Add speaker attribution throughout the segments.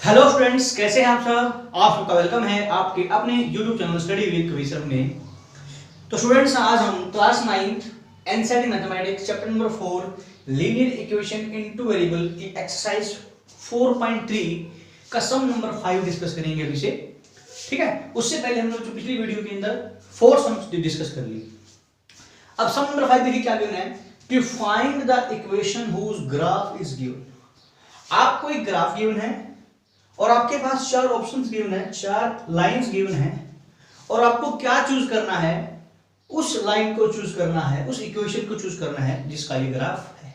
Speaker 1: Hello students, कैसे हैं आप सब। आप सबका वेलकम है आपके अपने YouTube channel study with Kabir sir में। तो स्टूडेंट्स, आज हम class 9th NCERT mathematics chapter number 4 linear equation in two variable की एक्सरसाइज 4.3 का सम नंबर 5 डिस्कस करेंगे अभी से। ठीक है, उससे पहले हम लोग जो पिछली वीडियो के अंदर 4 सम्स डिस्कस कर लिए। अब सम नंबर 5 देखिए क्या गिवन है कि find the equation whose graph is given. आपको एक ग्राफ गिवन है और आपके पास 4 ऑप्शंस गिवन है, 4 लाइंस गिवन है और आपको क्या चूज करना है, उस लाइन को चूज करना है, उस इक्वेशन को चूज करना है जिसका ये ग्राफ है।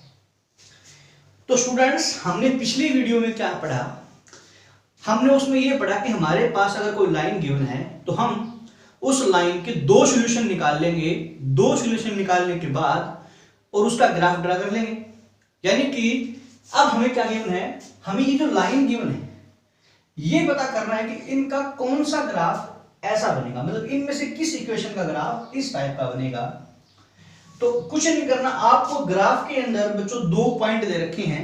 Speaker 1: तो स्टूडेंट्स, हमने पिछली वीडियो में क्या पढ़ा, हमने उसमें ये पढ़ा कि हमारे पास अगर कोई लाइन गिवन है तो हम उस लाइन के 2 सॉल्यूशन निकाल लेंगे। 2 सॉल्यूशन निकालने के बाद और उसका ग्राफ ड्रा कर लेंगे। यानी कि अब हमें क्या गिवन है, हमें ये जो लाइन गिवन है ये पता करना है कि इनका कौन सा ग्राफ ऐसा बनेगा, मतलब इनमें से किस इक्वेशन का ग्राफ इस टाइप का बनेगा। तो कुछ नहीं करना, आपको ग्राफ के अंदर बच्चों 2 पॉइंट दे रखे हैं।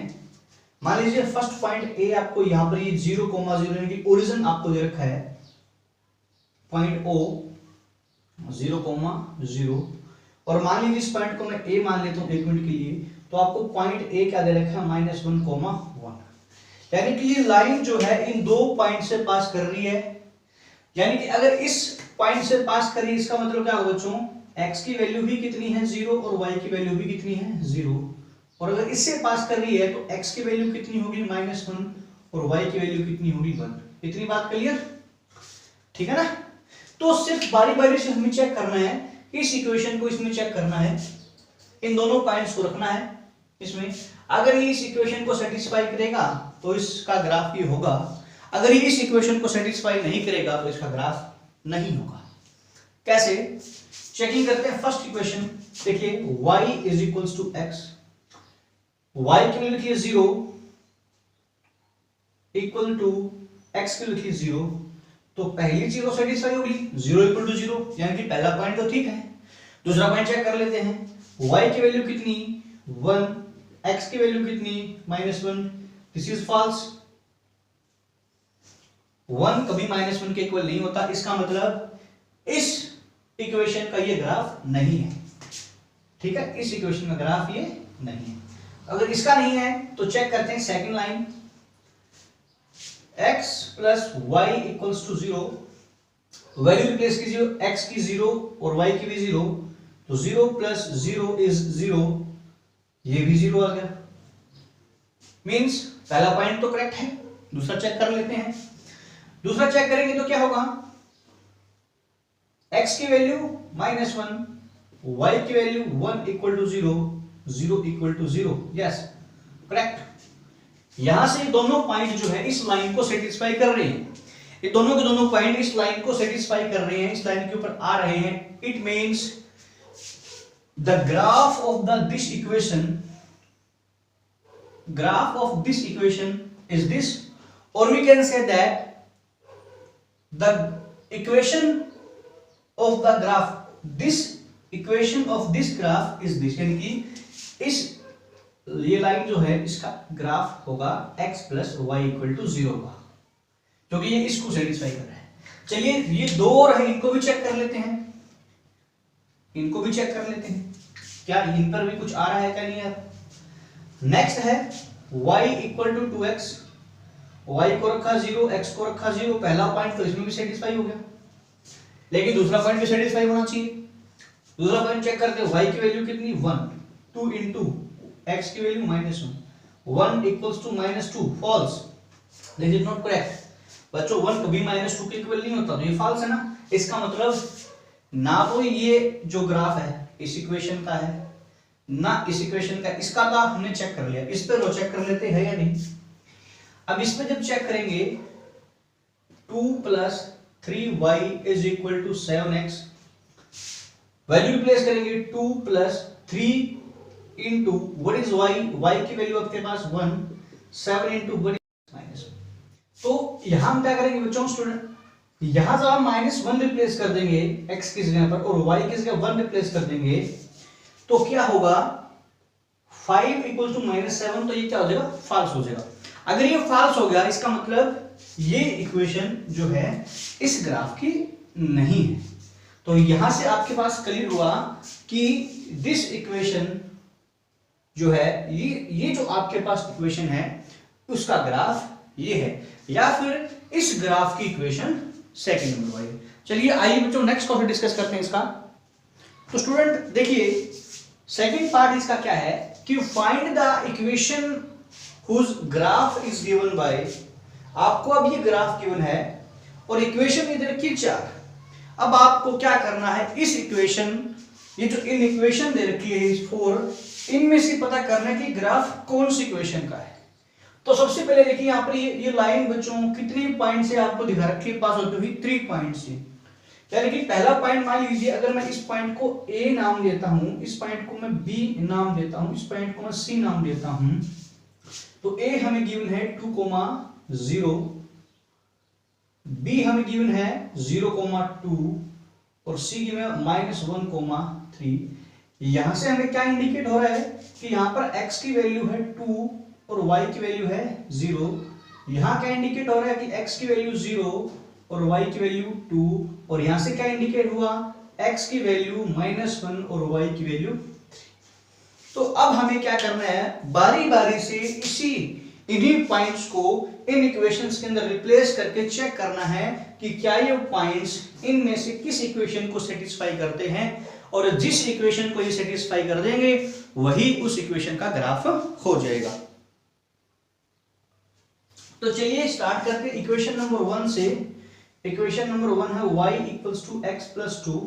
Speaker 1: मान लीजिए फर्स्ट पॉइंट ए आपको यहां पर ये 0,0 यानी कि ओरिजिन आपको दे रखा है पॉइंट ओ 0,0 और मान लीजिए इस पॉइंट को मैं ए मान लेता हूं 1 मिनट के लिए, तो आपको पॉइंट ए क्या दे रखा है -1,1। यानी कि ये लाइन जो है इन 2 पॉइंट से पास कर रही है। यानी कि अगर इस पॉइंट से पास कर रही है, इसका मतलब क्या होगा बच्चों, x की वैल्यू भी कितनी है 0 और y की वैल्यू भी कितनी है 0। और अगर इससे पास कर रही है तो x की वैल्यू कितनी होगी -1 और y की वैल्यू कितनी होगी 1। इतनी बात क्लियर, ठीक है ना। तो सिर्फ बारी बारी से हमें चेक करना है, इस इक्वेशन को इसमें चेक करना है, इन दोनों पॉइंट्स को रखना है इसमें। अगर ये इस इक्वेशन को सेटिस्फाई करेगा तो इसका ग्राफ ये होगा, अगर ये इस इक्वेशन को सेटिस्फाई नहीं करेगा तो इसका ग्राफ नहीं होगा। कैसे चेकिंग करते हैं। फर्स्ट इक्वेशन देखिए, y = x, y की वैल्यू लिखिए 0 इक्वल टू x की वैल्यू लिखिए 0। तो पहली चीज तो सेटिस्फाई होगी, 0 = 0, यानी कि पहला पॉइंट तो ठीक है। दूसरा पॉइंट चेक कर लेते हैं, y की वैल्यू कितनी 1, x की वैल्यू कितनी -1। दिस इज फॉल्स, 1 कभी -1 के इक्वल नहीं होता, इसका मतलब इस इक्वेशन का ये ग्राफ नहीं है। ठीक है, इस इक्वेशन का ग्राफ ये नहीं है। अगर इसका नहीं है तो चेक करते हैं second line, x + y = 0। Value replace कीजिए, x की 0 और y की भी 0, तो 0 + 0 = 0, ये भी 0 आ गया। मींस पहला पॉइंट तो करेक्ट है। दूसरा चेक कर लेते हैं। दूसरा चेक करेंगे तो क्या होगा, x की वैल्यू -1, y की वैल्यू 1 = 0, 0 = 0, यस करेक्ट। यहां से दोनों पॉइंट जो है इस लाइन को सेटिस्फाई कर रहे हैं, ये दोनों के दोनों पॉइंट इस लाइन को सेटिस्फाई कर रहे हैं, इस लाइन के ऊपर आ रहे हैं। It means the graph of this equation is this, or we can say that the equation of the graph, this equation of this graph is this, यानी कि इस ये लाइन जो है इसका ग्राफ होगा x + y = 0 का, क्योंकि ये इसको सेटिस्फाई कर रहा है। चलिए ये 2 और है, इनको भी चेक कर लेते हैं, इनको भी चेक कर लेते हैं क्या इन पर भी कुछ आ रहा है क्या नहीं यार। नेक्स्ट है y = 2x, y को रखा 0, x को रखा 0। पहला पॉइंट तो इसमें भी सेटिस्फाई हो गया, लेकिन दूसरा पॉइंट भी सेटिस्फाई होना चाहिए। दूसरा पॉइंट चेक करते हैं, y की वैल्यू कितनी 1, 2 × x की value -1, 1 = -2, false, this is not correct. बच्चों 1 कभी -2 के इक्वल नहीं होता, तो ये फॉल्स है ना। इसका मतलब ना तो ये जो ग्राफ है इस इक्वेशन का है ना इस इक्वेशन का, इसका तो हमने चेक कर लिया। इस पे लो चेक कर लेते हैं या नहीं। अब इस पे जब चेक करेंगे 2 + 3y = 7x, वैल्यू रिप्लेस करेंगे 2 + 3 * व्हाट इज y, y की वैल्यू आपके पास 1, 7 * व्हाट इज -1। तो यहां हम क्या करेंगे बच्चों स्टूडेंट, यहां जब हम -1 रिप्लेस कर देंगे x की जगह पर और y की जगह 1 रिप्लेस कर देंगे तो क्या होगा, 5 = -7, तो ये क्या हो जाएगा, फॉल्स हो जाएगा। अगर ये फॉल्स हो गया इसका मतलब ये इक्वेशन जो है इस ग्राफ की नहीं है। तो यहां से आपके पास क्लियर हुआ कि दिस इक्वेशन जो है ये जो आपके पास इक्वेशन है उसका ग्राफ ये है, या फिर इस ग्राफ की इक्वेशन सेकंड नंबर वाली। चलिए आइए बच्चों नेक्स्ट टॉपिक डिस्कस करते हैं इसका। तो स्टूडेंट देखिए सेकंड पार्ट इसका क्या है कि find the equation whose graph is given by, आपको अब ये ग्राफ गिवन है और इक्वेशन इधर की 4। अब आपको क्या करना है, इस इक्वेशन, ये जो इन इक्वेशन दे रखी है 4, इनमें से पता करना है कि ग्राफ कौन सी इक्वेशन का है। तो सबसे पहले देखिए यहाँ पर ये लाइन बच्चों कितनी पॉइंट से आपको दिखा रखी है, पास होती हुई 3 पॉइंट से। यानी कि पहला पॉइंट मान लीजिए अगर मैं इस पॉइंट को A नाम देता हूं, इस पॉइंट को मैं B नाम देता हूं, इस पॉइंट को मैं C नाम देता हूं, तो A हमें गिवन है 2,0, B हमें गिवन है 0,2 और C गिवन है -1,3। यहां से हमें क्या इंडिकेट हो रहा है कि यहां पर x की वैल्यू है 2 और y की वैल्यू है 0। यहां क्या इंडिकेट हो रहा है कि x की वैल्यू 0 और y की वैल्यू 2, और यहां से क्या इंडिकेट हुआ x की वैल्यू -1 और y की वैल्यू 3। तो अब हमें क्या करना है, बारी बारी से इन्हीं पॉइंट्स को इन इक्वेशंस के अंदर रिप्लेस करके चेक करना है कि क्या ये पॉइंट्स इनमें से किस इक्वेशन को सेटिस्फाई करते हैं, और जिस इक्वेशन को ये सेटिस्फाई कर देंगे वही उस इक्वेशन का ग्राफ हो जाएगा। तो चलिए स्टार्ट करते हैं इक्वेशन नंबर 1 से। इक्वेशन नंबर 1 है y = x + 2।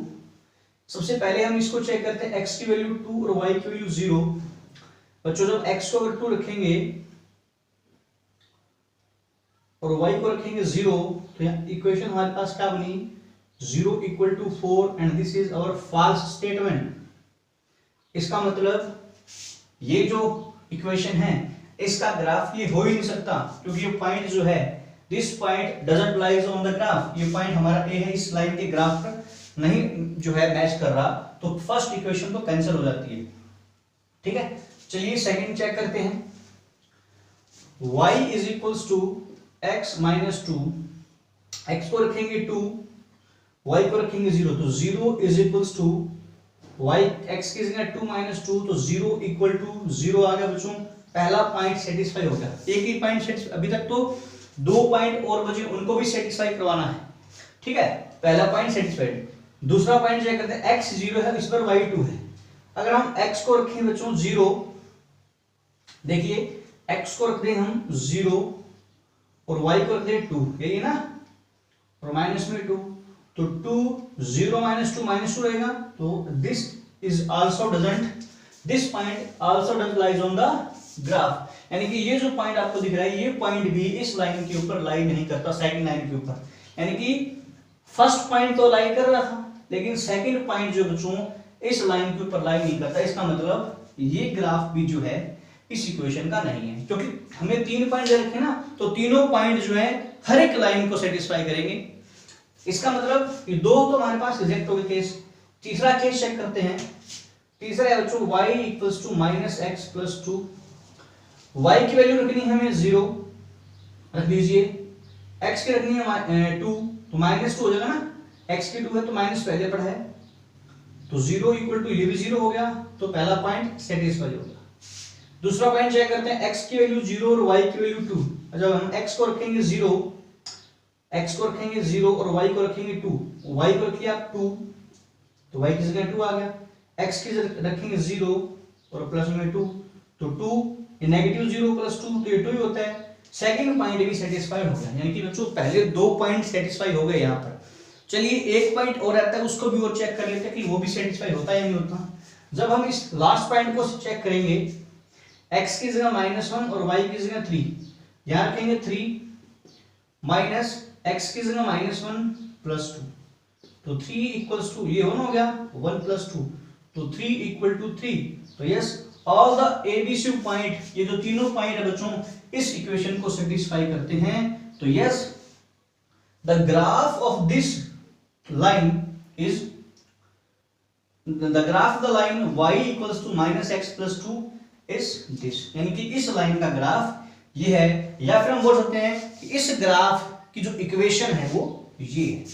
Speaker 1: सबसे पहले हम इसको चेक करते हैं, x की वैल्यू 2 और y की वैल्यू 0। बच्चों जब x को अगर 2 रखेंगे और y को रखेंगे 0, तो यहाँ इक्वेशन हमारे पास क्या बनी, 0 = 4 and this is our false statement. इसका मतलब ये जो इक्वेशन है इसका ग्राफ ये हो ही नहीं सकता, क्योंकि ये पॉइंट जो है this point doesn't lies on the graph, ये पॉइंट हमारा ए है, इस लाइन के ग्राफ पर नहीं जो है मैच कर रहा, तो फर्स्ट इक्वेशन तो कैंसिल हो जाती है। ठीक है, चलिए सेकंड चेक करते हैं। y = x - 2, x को रखेंगे 2, y को रखेंगे 0, तो 0 = y, x की जगह 2 - 2, तो 0 = 0 आ गया बच्चों। पहला पॉइंट सेटिस्फाई हो गया। एक ही पॉइंट, अभी तक तो 2 पॉइंट और बचे, उनको भी सेटिस्फाई करवाना है। ठीक है, पहला पॉइंट सेटिस्फाइड। दूसरा पॉइंट चेक करते हैं, x 0 है, इस पर y 2 है। अगर हम x को रखें बच्चों 0, देखिए x को रख दें हम 0 और y को रख दें 2, यही ना, और माइनस में 2, तो 2 0 - 2 -2 रहेगा, तो this is also doesn't, this point also doesn't lies on the graph. यानी कि ये जो पॉइंट आपको दिख रहा है ये पॉइंट भी इस लाइन के ऊपर लाई नहीं करता, सेकंड लाइन के ऊपर। यानी कि फर्स्ट पॉइंट तो लाई कर रहा था, लेकिन सेकंड पॉइंट जो बच्चों इस लाइन के ऊपर लाई नहीं करता। इसका मतलब ये ग्राफ भी जो है इस इक्वेशन का नहीं है, क्योंकि हमें 3 पॉइंट दे रखे ना, तो तीनों पॉइंट जो है हर एक लाइन को सेटिस्फाई करेंगे। इसका मतलब ये 2 तो हमारे पास रिजेक्ट हो गए केस। तीसरा केस चेक करते हैं। तीसरा है बच्चों y = -x + 2। y की वैल्यू रखनी है हमें 0, रख लीजिए। x की रखनी है 2, तो -2 हो जाएगा ना, x की 2 है तो माइनस पहले पर है, तो 0 = ये भी 0 हो गया, तो पहला पॉइंट सेटिस्फाई हो गया। दूसरा पॉइंट चेक करते हैं, x की वैल्यू 0 और y की वैल्यू 2। जब हम x को रखेंगे 0, x को रखेंगे 0 और y को रखेंगे 2, y को रखिए आप 2, तो y की जगह 2 आ गया। x की जगह रखेंगे 0 और प्लस में 2, तो 2 ये नेगेटिव 0 + 2, तो ये 2 ही होता है। सेकंड पॉइंट भी सेटिस्फाइड हो गया, यानी कि बच्चों पहले 2 पॉइंट सेटिस्फाई हो गए यहाँ पर। चलिए एक पॉइंट और रहता है, उसको भी और चेक कर लेते हैं कि वो भी सेटिस्फाई होता है या नहीं होता। जब हम इस लास्ट पॉइंट को चेक करेंगे, x की जगह -1 और y की जगह 3, यहां रखेंगे 3 माइनस x की जगह -1 + 2, तो 3 = ये 1 हो गया, 1 + 2, तो 3 = 3। तो yes, all the ABC point, ये जो तीनों पॉइंट है बच्चों इस इक्वेशन को सेटिस्फाई करते हैं। तो yes, the graph of this line is the graph of the line y = -x + 2 is this, यानी कि इस लाइन का ग्राफ ये है, या फिर हम बोल सकते हैं कि इस ग्राफ की जो इक्वेशन है वो ये है।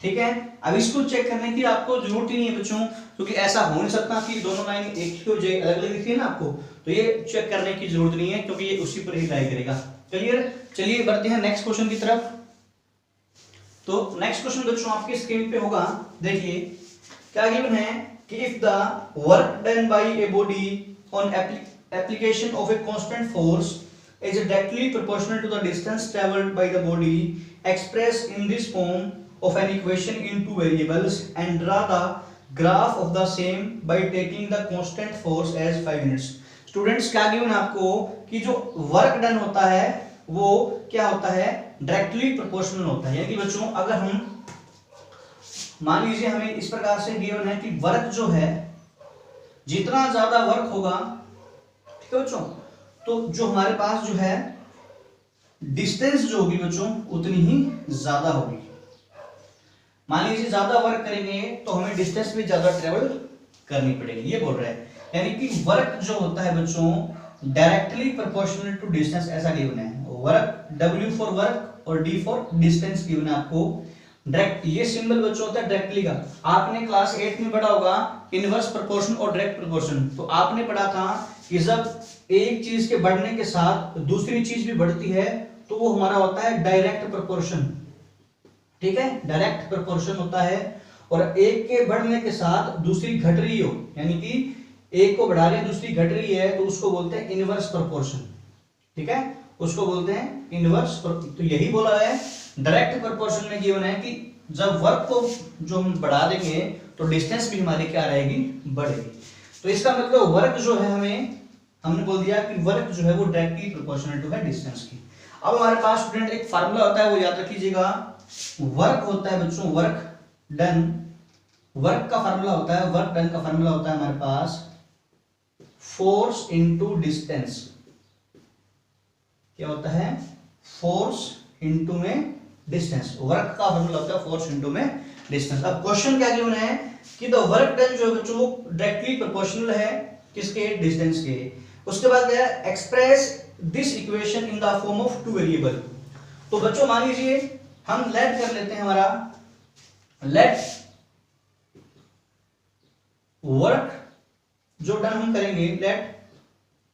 Speaker 1: ठीक है, अब इसको चेक करने की आपको जरूरत ही नहीं है बच्चों, क्योंकि ऐसा हो नहीं सकता कि दोनों लाइन एक ही हो जाए, अलग अलग दिखी है ना आपको, तो ये चेक करने की जरूरत नहीं है क्योंकि ये उसी पर ही लाई करेगा। क्लियर, चलिए बढ़ते हैं नेक्स्ट क्वेश्चन की तरफ। तो नेक्स्ट क्वेश्चन बच्चों आपकी स्क्रीन पे होगा, देखिए क्या गिवन है कि if the work done by a body on application of a constant force is directly proportional to the distance traveled by the body, expressed in this form of an equation in two variables, and draw the graph of the same by taking the constant force as 5 units. Students क्या given आपको कि जो work done होता है वो क्या होता है, डायरेक्टली प्रोपोर्शनल होता है। यानी कि बच्चों अगर हम मान लीजिए हमें इस प्रकार से गिवन है कि वर्क जो है, जितना ज्यादा वर्क होगा, ठीक है बच्चों, तो जो हमारे पास जो है डिस्टेंस जो होगी बच्चों उतनी ही ज्यादा होगी। मान लीजिए ज्यादा वर्क करेंगे तो हमें डिस्टेंस भी ज्यादा ट्रेवल करनी पड़ेगी, ये बोल रहा है। यानी कि वर्क जो होता है बच्चों डायरेक्टली प्रोपोर्शनल टू डिस्टेंस, ऐसा गिवन है। वर्क W फॉर वर्क और D फॉर डिस्टेंस गिवन है आपको। डायरेक्ट ये सिंबल बच्चों होता है डायरेक्टली का। आपने क्लास 8 में पढ़ा होगा इनवर्स प्रोपोर्शन और डायरेक्ट प्रोपोर्शन। तो आपने पढ़ा था कि जब एक चीज के बढ़ने के साथ दूसरी चीज भी बढ़ती है तो वो हमारा होता है डायरेक्ट प्रोपोर्शन। ठीक है, डायरेक्ट प्रोपोर्शन होता है। और एक के बढ़ने के साथ दूसरी घट रही हो, यानी कि एक को बढ़ा रहे दूसरी घट रही है, तो उसको बोलते हैं इनवर्स प्रोपोर्शन। ठीक है, उसको बोलते हैं इनवर्स। तो यही बोला है डायरेक्ट प्रोपोर्शन में गिवन है कि जब वर्क को जो हम बढ़ा देंगे तो डिस्टेंस भी हमारी क्या रहेगी, बढ़ेगी। तो इसका मतलब वर्क जो है हमने बोल दिया कि वर्क जो है वो डायरेक्टली प्रोपोर्शनल टू है डिस्टेंस की। अब हमारे पास स्टूडेंट एक फार्मूला होता है, वो याद रखिएगा। वर्क होता है बच्चों वर्क डन, वर्क का फार्मूला होता है, वर्क डन का फार्मूला होता है हमारे पास फोर्स इनटू डिस्टेंस। क्या होता है, फोर्स इनटू में डिस्टेंस। वर्क का फार्मूला होता है फोर्स इनटू में डिस्टेंस। अब क्वेश्चन क्या गिवन है कि द वर्क डन जो है बच्चों वो डायरेक्टली प्रोपोर्शनल है किसके, डिस्टेंस के। उसके बाद क्या है, express this equation in the form of two variable. तो बच्चों मान लीजिए हम लेट कर लेते हैं, हमारा लेट वर्क जो डन हम करेंगे, let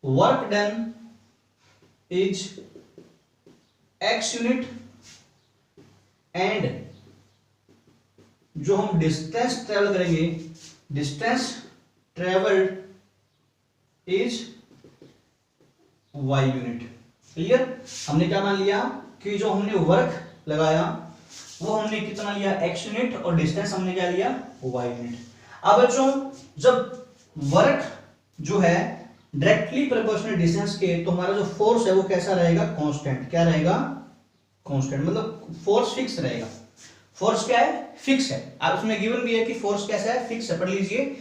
Speaker 1: work done is x unit and जो हम डिस्टेंस ट्रेवल करेंगे, distance travelled is y unit. Clear, हमने क्या मान लिया कि जो हमने वर्क लगाया वो हमने कितना लिया, x यूनिट, और डिस्टेंस हमने क्या लिया, y यूनिट। अब बच्चों जब वर्क जो है डायरेक्टली प्रोपोर्शनल डिस्टेंस के, तो हमारा जो फोर्स है वो कैसा रहेगा, कांस्टेंट। क्या रहेगा, कांस्टेंट, मतलब फोर्स फिक्स रहेगा। फोर्स क्या है, फिक्स है। अब उसमें गिवन भी है कि फोर्स कैसा है, फिक्स है, पढ़ लीजिए।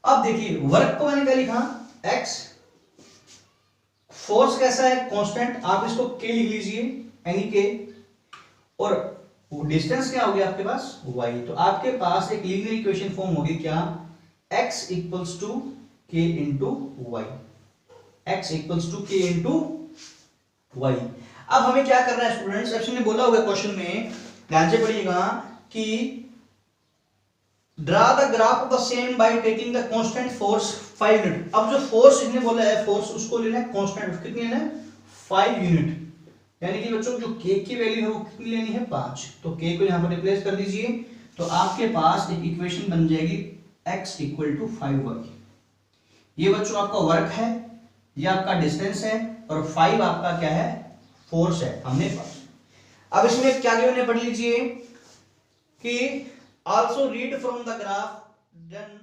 Speaker 1: अब देखिए वर्क को मैंने क्या लिखा, x, फोर्स कैसा है, कांस्टेंट, आप इसको k लिख लीजिए, यानी k, और डिस्टेंस क्या हो गया आपके पास, y। तो आपके पास एक लीनियर इक्वेशन फॉर्म होगी क्या, x equals to k into Y, x equals to k into Y. अब हमें क्या करना है स्टूडेंट्स, एक्चुअली ने बोला हुआ क्वेश्चन में, ध्यान से पढ़िएगा कि draw the graph of the same by taking the constant force 5 unit. अब जो फोर्स इसने बोला है, फोर्स उसको लेना है कांस्टेंट, कितनी लेना है, 5 यूनिट। यानी कि बच्चों जो k की वैल्यू है वो कितनी लेनी है, 5। तो k को यहां पर रिप्लेस कर दीजिए, तो आपके पास एक इक्वेशन बन जाएगी x इक्वल टू 5y। ये बच्चों आपका वर्क है, ये आपका डिस्टेंस है, और 5 आपका क्या है, फोर्स है हमने पास। अब इसमें क्या गिवन है, पढ़ लीजिए कि also read from the graph done